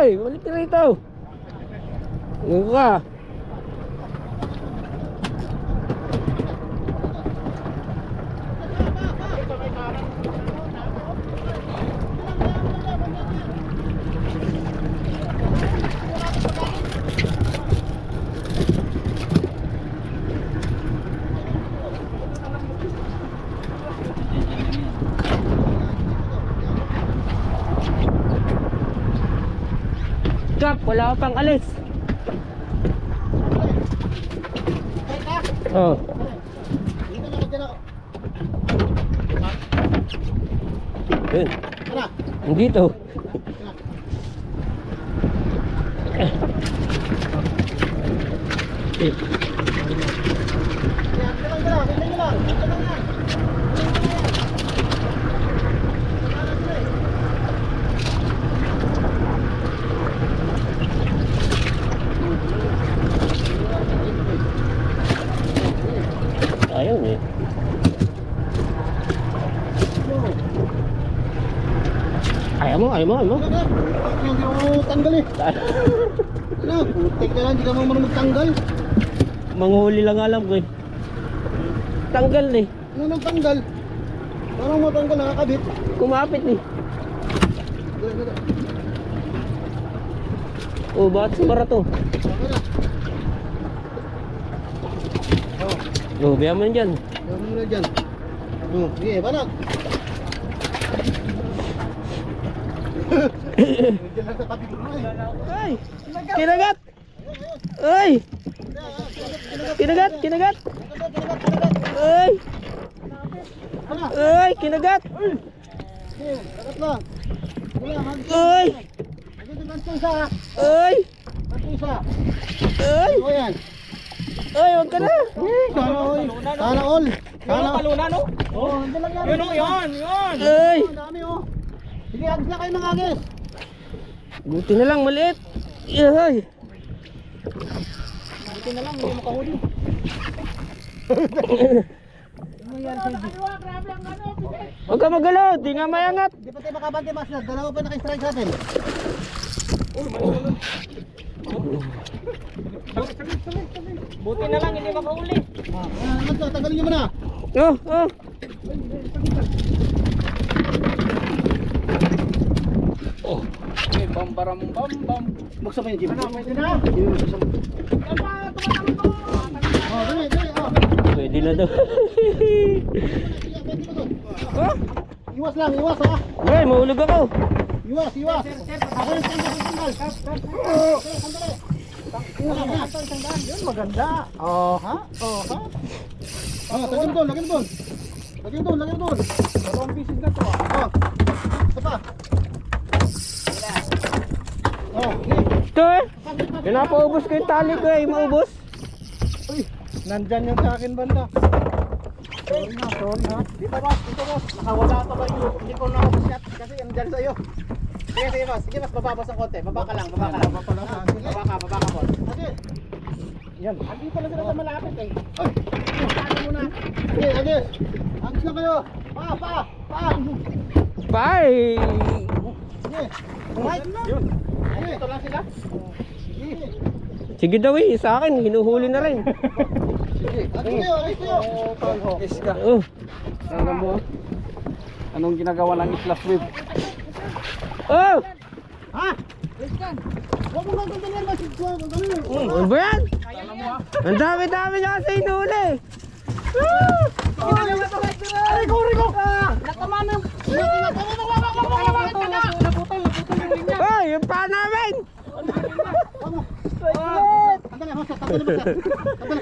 Ay, balik ka rito. Ano ka? Kap, wala ka pang alis. Oh. Yun. Dito. Ayun eh. Ayaw mo. Hindi mo tanggal eh. Ano, putik na lang, hindi ka mo magtanggal. Manghuli lang alam ko eh. Tanggal eh. Ano nang tanggal? Parang matanggal, nakakabit. Kumapit eh. Oh, bakit sumara to? Oh, biya mo dyan. Biya mo na dyan. Oh, sige, banag. Diyan lang sa tabi ko eh. Ay! Kinagat! Ay! Kinagat! Kinagat! Ay! Ay! Kinagat! Sige, kagat lang. Ay! Ganito isa. Ay! Ganito isa. Ay! Ano yan? Ay! Huwag ka na! Sana all. Sana all. Sana Paluna no? oh, hindi lang yan. Yun o, yun. Ay! Ang dami oh. Sige, agis na kayo ng agis. Buti na lang maliit. Ay! Buti na lang, hindi makahuli. Huwag ka magalaw! Di nga mayangat! Hindi pa tayo makabante, Master. Dalawa pa naka-strike sa atin. Buti na lang, hindi makahuli. Master, tanggalin nyo muna. Oh! Oh! Okay, bambaram bam bam. Buksan mo yung Jimmy. Pwede na. Jimmy, buksan mo. Oh, dali, dali. Oh. Pwede na daw. Oh! Iwas lang, iwas ha. Ay! Mahulog ako! Iwas, iwas. Ako yung tanggal. Sandali. Yun, maganda. Oh, ha? Oh, ha? Oh, lagyan mo doon, lagyan mo doon. Lagyan mo doon, lagyan mo doon. Dalawang pieces na to. Oh, ito pa. Oh, okay. Ito eh! Pinapaubos ko yung tali ko eh! Maubos! Uy, nandyan yung sa akin banda. Sorry na. Dito boss, nakawala pa ba yun? Hindi ko na-shot kasi yung dyan sa'yo. Sige, sige boss, sige boss, baba boss ang konti. Baba ka lang. Baba pa lang sa akin. Baba ka boss. Sige. Yan. Andito lang sila sa malapit eh. Ay, paano muna? Sige, agis. Agis na kayo. Pa. Bye! Sige. Right na. Yun. Andito lang sila. Sige. Sige daw eh! Sa akin, hinuhuli na rin! Sige, agis kayo. Iska. Oh! Alam mo, anong ginagawa ng Islas Web? Oh! Ha? Huwag mo gagawin yan, Masid ko. Ano ba yan? Ang dami-dami niya kasi hinuhuli! Rico! Nakamana. Ay! Yung pa namin!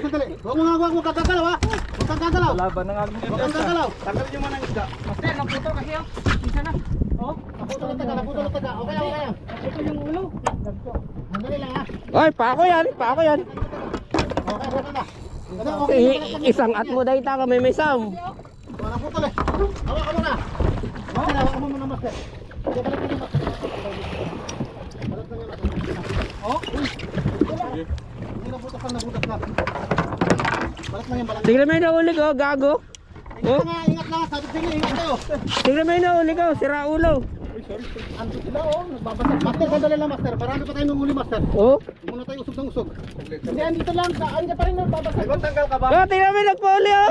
Sandali. Huwag mo kakagalaw ha. Huwag kang gagalaw. Laban ng agong Huwag kang gagalaw. Tagal nyo man ang isda. Master, naputol kasi oh. Isa na. Oh, Naputol na taga. Okay lang. naputol yung ulo. Sandali lang ha. Ay! Pako yan! Okay na. Isang at mo dahil taka may sam! Wala putol eh. Hawakan mo na. Hawakan mo muna, Master. Balat lang yan, Master. Oh, Hindi nabutas lang. Balat lang yan. Tignan mo yung nahuli ko, gago! Oh! Ingat lang. Sabi sa inyo, ingat kayo. Tignan mo yung nahuli ko, sira ulo! Ando sila oh, nagbabasa. Master, sandali lang master. Marami pa tayong huli master. Oh? Huwag muna tayo usog ng usog. Hindi, andito lang. Andyan pa rin nagbabasa. Ay, tanggal ka ba? Oh, tingnan mo nagpuli oh.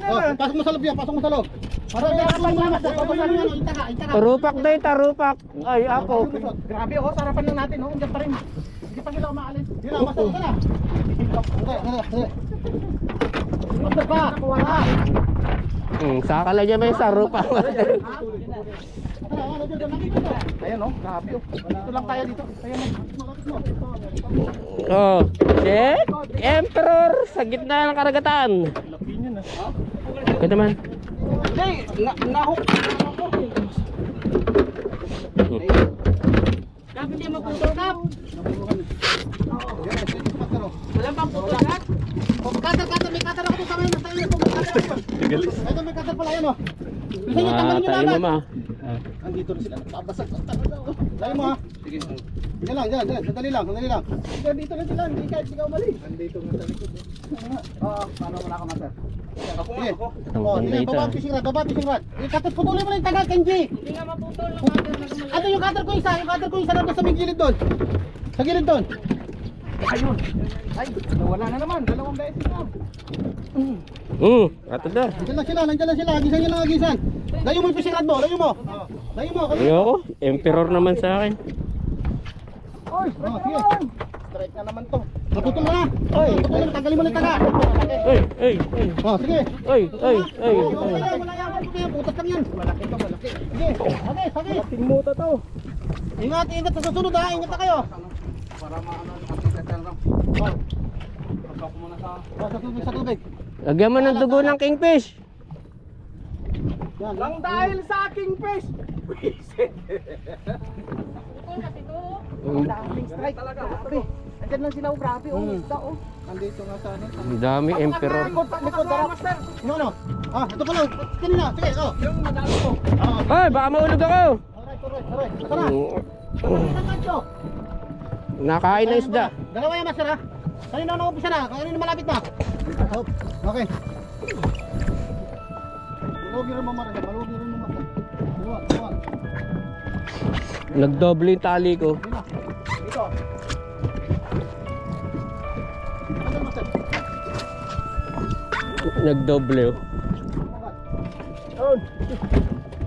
Oh, pasok mo sa loob yan, pasok mo sa loob. Para harapan mo master. Babasan mo yan, oh, intaka. Tarupak daw, tarupak. Ay, ako. Grabe oh, sarapan lang natin oh. Andiyan pa rin. Hindi pa sila umaalis. Yun lang, master, ka na. Master pa. Saka lang niya may sarupak. Ayan oh, grabe oh. Dito lang tayo dito. Ayan oh. Oh, check. Emperor sa gitna ng karagatan. Ito naman. Hindi, na-hook. Kap, hindi maputol kap. Walang pang putol kap. Cutter, may cutter ako doon sa ngayon. Ito may cutter pala yan oh. Bisa nyo, tanggalin nyo Tayo naman. mama. Andito na sila, nagbabasag. Layo mo ha. Diyan lang, sandali lang. Diyan dito lang sila, hindi kahit ikaw mali. Andito nga sa likod. Oo, paano wala ka master? Ako Sige. Ang Oh, ganda sige, ito. baba ang fishing rod. Yung cutter, putulin mo na yung tagal, Kenji. Hindi nga maputol yung cutter na gumawa. Ano yung cutter ko isa nandun sa may gilid doon. Sa gilid doon. Ayun. Ay, nawala na naman. Dalawang beses na. Ato daw. Nandiyan lang sila. Agisan nyo lang, agisan. Layo mo yung fishing rod mo, layo mo. Ayoko. Emperor naman sa akin. Oy, Oh, sige. strike na naman to. Naputol mo na. Tanggalin mo na yung taga. Ay. Oh, sige. Ay. Wala yan. Putas lang yan. Malaki to, malaki. Sige, sige. Malaking muta to. Ingat sa susunod ha. Ingat na kayo. Para maano ang ating lang. Oh, Pagka muna sa... sa tubig. Lagyan mo ng dugo ng kingfish. Yan. Lang dahil sa aking fish. Daming strike talaga. Grabe. Andyan lang sila, grabe. Oh, isda oh. Andito nga sa ano. Ang dami emperor. Likod, darap. Master. Ano? Ito pala. Kanina. Sige, oh. Yung madalo ko. Ay, baka maulog ako. Alright. Ito na. Nakain na isda. Dalawa yan, master ha. Kanina na umpisa na. Kanina malapit na. Okay. Malugi rin mo master. Dalawa. Nagdoble yung tali ko. Dito. Ano master? Nagdoble oh.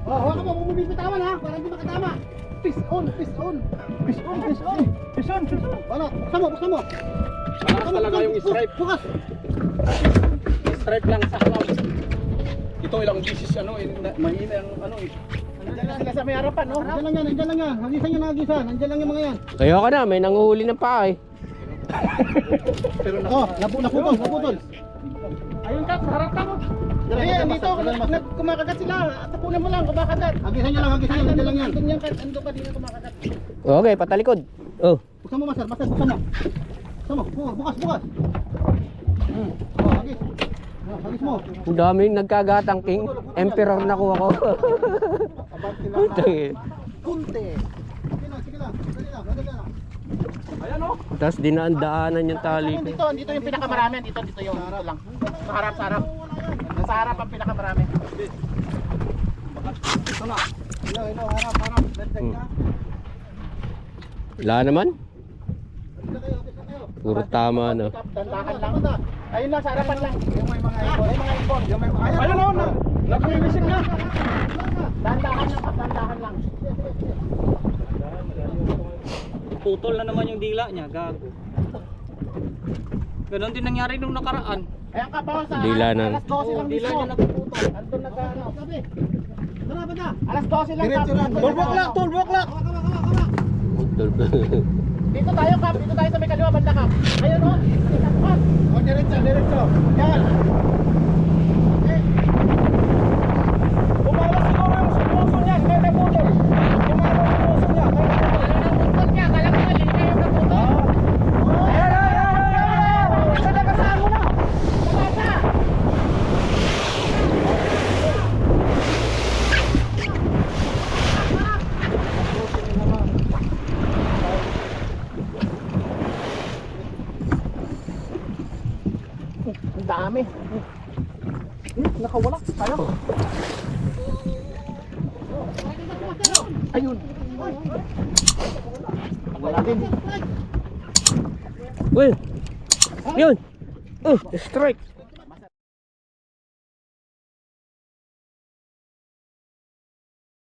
Hawakan mo, bumibitawan ha. Para hindi makatama. Fish on. Wala, buksan mo. Malakas talaga yung stripe. Bukas. Stripe lang sa halap. Ito ilang bisis mahina yung ano eh. Nandiyan lang sila sa may harapan, no? Nandiyan lang yan. Nagisan. Nandiyan lang yung mga yan. Ayoko na, may nanguhuli ng paa eh. Pero Naputol. ayun ka, sa harap ka mo. Dito, kumakagat sila. Tapunan mo lang, kumakagat. Hagisan nyo lang. Nandiyan lang yan. Ando ka din kumakagat. Okay, patalikod. Oh. Buksan mo, master. Buksan mo. Bukas. Hagis. Hagis mo. Ang daming nagkagatang king. Emperor na ko ako. Kunti. Sige lang. Dali lang. Ayan o. Tapos dinaan-daanan yung tali ko. Dito yung pinakamarami. Dito yung dito lang. Sa harap. Nasa harap ang pinakamarami. Ito na. Ino, harap. Wala naman. Puro tama no. Dandahan lang. Ayun lang, sa harapan lang. Yung may mga ibon. Ayun o, nag-revision na. Dandahan lang. Putol na naman yung dila niya, gago. Ganon din nangyari nung nakaraan. Ayan ka pa sa Dila na. alas 12 lang Dila mismo. niya nagpuputol. Andun nag-ano. Tara, banda. Alas 12 lang. Tulbok lock! Dito tayo, Kap. Dito tayo sa may kaliwa banda, Kap. Ayun o. Kap. O, diretso. Yan. Umalas siguro yung puso niya. Kaya naputol. Umalas yung puso niya. Kaya naputol niya. Kala ko mali. Kaya naputol. Ayan. Sa nakasaan mo na. Nakasa. Ang dami. Nakawala. Tayo. Ay, Uy. Yun. Strike.